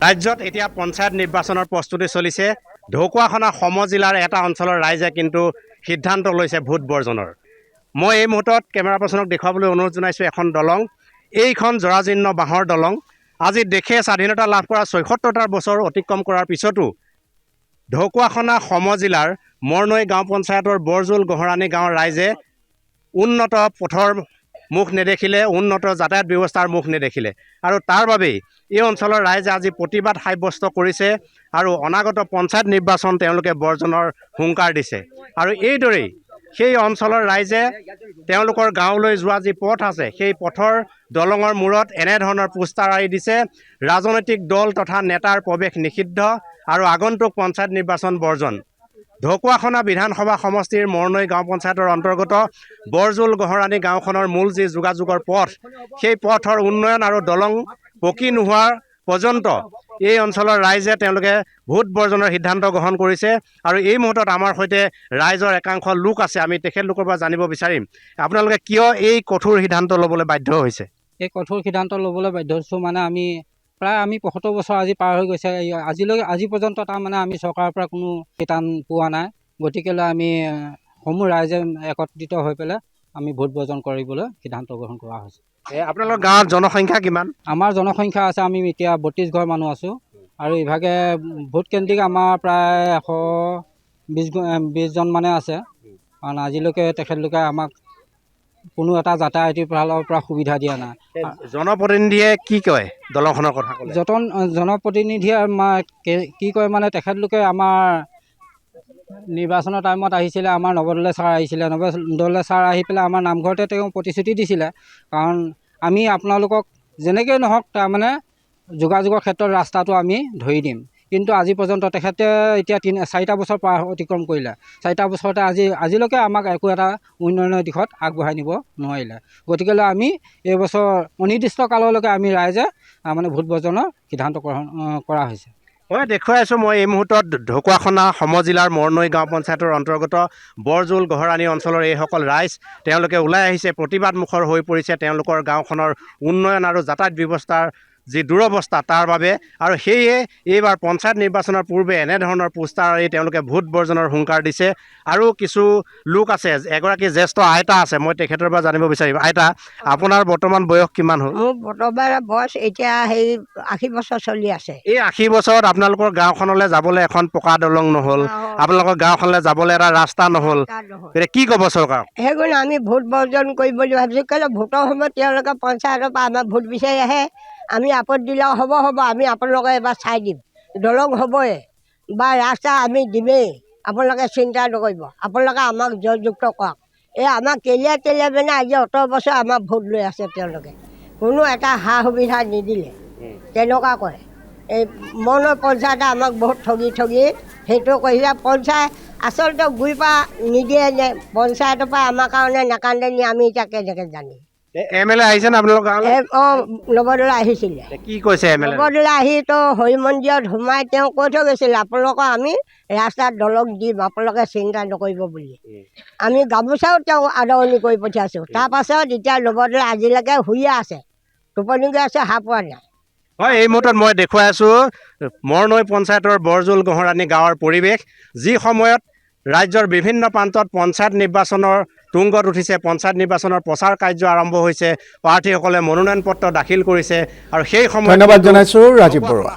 ৰাজ্যত এতিয়া পঞ্চায়ত নিৰ্বাচনৰ প্ৰস্তুতি চলিছে। ঢকুৱাখানা সমজিলাৰ এটা অঞ্চলৰ ৰাইজে কিন্তু সিদ্ধান্ত লৈছে ভোট বৰ্জনৰ। মই এই মুহূৰ্তত কেমেৰা পাৰ্চনক দেখুৱাবলৈ অনুৰোধ জনাইছোঁ এখন দলং। এইখন জৰাজীৰ্ণ বাঁহৰ দলং। আজি দেশে স্বাধীনতা লাভ কৰা ৭৬টা বছৰ অতিক্ৰম কৰাৰ পিছতো ঢকুৱাখানা সমজিলাৰ মৰনৈ গাঁও পঞ্চায়তৰ বৰজোল গহৰাণী গাঁৱৰ ৰাইজে উন্নত পথৰ মুখ নেদেখিলে, উন্নত যাতায়াত ব্যৱস্থাৰ মুখ নেদেখিলে আৰু তাৰ বাবেই এই অঞ্চলৰ ৰাইজে আজি প্ৰতিবাদ সাব্যস্ত কৰিছে আৰু অনাগত পঞ্চায়ত নিৰ্বাচন তেওঁলোকে বৰ্জনৰ হুংকাৰ দিছে। আৰু এইদৰেই সেই অঞ্চলৰ ৰাইজে তেওঁলোকৰ গাঁৱলৈ যোৱা যি পথ আছে সেই পথৰ দলঙৰ মূৰত এনেধৰণৰ পোষ্টাৰ আঁৰি দিছে, ৰাজনৈতিক দল তথা নেতাৰ প্ৰৱেশ নিষিদ্ধ আৰু আগন্তুক পঞ্চায়ত নিৰ্বাচন বৰ্জন। ঢকুৱাখানা বিধানসভা সমষ্টিৰ মৰনৈ গাঁও পঞ্চায়তৰ অন্তৰ্গত বৰজোল গহৰাণী গাঁওখনৰ মূল যি যোগাযোগৰ পথ, সেই পথৰ উন্নয়ন আৰু দলং পকী নোহোৱাৰ পৰ্যন্ত এই অঞ্চলৰ ৰাইজে তেওঁলোকে ভোট বৰ্জনৰ সিদ্ধান্ত গ্ৰহণ কৰিছে। আৰু এই মুহূৰ্তত আমাৰ সৈতে ৰাইজৰ একাংশ লোক আছে, আমি তেখেতলোকৰ পৰা জানিব বিচাৰিম আপোনালোকে কিয় এই কঠোৰ সিদ্ধান্ত ল'বলৈ বাধ্য হৈছে। এই কঠোৰ সিদ্ধান্ত ল'বলৈ বাধ্য হৈছোঁ মানে আমি ৭৫ বছৰ আজি পাৰ হৈ গৈছে, আজি পৰ্যন্ত তাৰমানে আমি চৰকাৰৰ পৰা কোনো শিতান পোৱা নাই। গতিকেলৈ আমি সমূহ ৰাইজে একত্ৰিত হৈ পেলাই আমি ভোট বৰ্জন কৰিবলৈ সিদ্ধান্ত গ্ৰহণ কৰা হৈছে। আপোনালোকৰ গাঁৱত জনসংখ্যা কিমান? আমাৰ জনসংখ্যা আছে, আমি এতিয়া ৩২ ঘৰ মানুহ আছোঁ আৰু ইভাগে ভোট কেন্দ্ৰিক আমাৰ প্ৰায় ১২০জন মানে আছে। কাৰণ আজিলৈকে তেখেতলোকে আমাক কোনো এটা যাতায়াতৰ ফালৰ পৰা সুবিধা দিয়া নাই। জনপ্ৰতিনিধিয়ে কি কয় দলংখনৰ কথা ক'লে? জনপ্ৰতিনিধিয়ে কি কয় মানে তেখেতলোকে আমাৰ নিৰ্বাচনৰ টাইমত আহিছিলে, আমাৰ নৱদলে ছাৰ আহিছিলে, নৱদলে ছাৰ আহি পেলাই আমাৰ নামঘৰতে তেওঁ প্ৰতিশ্ৰুতি দিছিলে, কাৰণ আমি আপোনালোকক যেনেকৈ নহওক তাৰমানে যোগাযোগৰ ক্ষেত্ৰত ৰাস্তাটো আমি ধৰি দিম। কিন্তু আজি পৰ্যন্ত তেখেতে এতিয়া ৪টা বছৰ অতিক্ৰম কৰিলে, 4টা বছৰতে আজিলৈকে আমাক একো এটা উন্নয়নৰ দিশত আগবঢ়াই নিব নোৱাৰিলে। গতিকেলৈ আমি এইবছৰ অনিৰ্দিষ্ট কাললৈকে আমি ৰাইজে মানে ভোট বৰ্জনৰ সিদ্ধান্ত গ্ৰহণ কৰা হৈছে। মই দেখুৱাই আছোঁ, মই এই মুহূৰ্তত ঢকুৱাখানা সমজিলাৰ মৰনৈ গাঁও পঞ্চায়তৰ অন্তৰ্গত বৰজোল গহৰাণী অঞ্চলৰ এইসকল ৰাইজ তেওঁলোকে ওলাই আহিছে, প্ৰতিবাদমুখৰ হৈ পৰিছে তেওঁলোকৰ গাঁওখনৰ উন্নয়ন আৰু যাতায়াত ব্যৱস্থাৰ যি দুৰৱস্থা তাৰ বাবে। আৰু সেয়ে এইবাৰ পঞ্চায়ত নিৰ্বাচনৰ পূৰ্বে এনেধৰণৰ পোষ্টাৰ আঁৰি তেওঁলোকে ভোট বৰ্জনৰ হুংকাৰ দিছে। আৰু কিছু লোক আছে, এগৰাকী জ্যেষ্ঠ আইতা আছে, মই তেখেতৰ পৰা জানিব বিচাৰিম। আইতা, আপোনাৰ বৰ্তমান বয়স কিমান হ'ল? মোৰ বৰ্তমান বয়স এতিয়া 80 বছৰ চলি আছে। এই 80 বছৰত আপোনালোকৰ গাঁওখনলৈ যাবলৈ এখন পকা দলং নহ'ল, আপোনালোকৰ গাঁওখনলৈ যাবলৈ এটা ৰাস্তা নহ'ল, এতিয়া কি ক'ব চৰকাৰ? সেইকাৰণে আমি ভোট বৰ্জন কৰিম বুলি ভাবিছোঁ। কেলৈ ভোটৰ সময়ত তেওঁলোকে পঞ্চায়তৰ পৰা আমাৰ ভোট বিচাৰি আহে, আমি আপত্তি দিলেও হ'ব, আমি আপোনালোকে এবাৰ চাই দিম, দলং হ'বই বা ৰাস্তা আমি দিমেই, আপোনালোকে চিন্তা নকৰিব, আপোনালোকে আমাক জয়যুক্ত কৰক। এই আমাক কেলে মানে আজি অত বছৰ আমাক ভোট লৈ আছে, তেওঁলোকে কোনো এটা সা সুবিধা নিদিলে, তেনেকুৱা কৰে। এই মৰনৈ পঞ্চায়তে আমাক বহুত ঠগি সেইটো কৰিছে। পঞ্চায়ত আচলতে গুৰিৰ পৰা নিদিয়ে নে পঞ্চায়তৰ পৰা আমাৰ কাৰণে নাকান্দে নি, আমি এতিয়া কেনেকৈ জানিম। MLA আহিছে নে আপোনালোকৰ গাঁৱলৈ? নৱদলে আহিছিলে। কি কৈছে MLA? নৱদলে আহি হৰি মন্দিৰত সোমাই তেওঁ কৈ থৈ গৈছিলে, আপোনালোকক আমি ৰাস্তাত দলং দিম, আপোনালোকে চিন্তা নকৰিব বুলি। আমি গামোচাও তেওঁ আদৰণি কৰি পঠিয়াইছোঁ। তাৰপাছত এতিয়া নৱদলে আজিলৈকে শুইয়ে আছে, টোপনি গৈ আছে, সাৰ পোৱা নাই। হয়, এই মুহূৰ্তত মই দেখুৱাই আছোঁ মৰনৈ পঞ্চায়তৰ বৰজোল গহৰাণী গাঁৱৰ পৰিৱেশ, যি সময়ত ৰাজ্যৰ বিভিন্ন প্ৰান্তত পঞ্চায়ত নিৰ্বাচনৰ তুংগত উঠিছে, পঞ্চায়ত নিৰ্বাচনৰ প্ৰচাৰ কাৰ্য আৰম্ভ হৈছে, প্ৰাৰ্থীসকলে মনোনয়ন পত্ৰ দাখিল কৰিছে আৰু সেই সময়ত ধন্যবাদ জনাইছোঁ ৰাজীৱ বৰুৱা।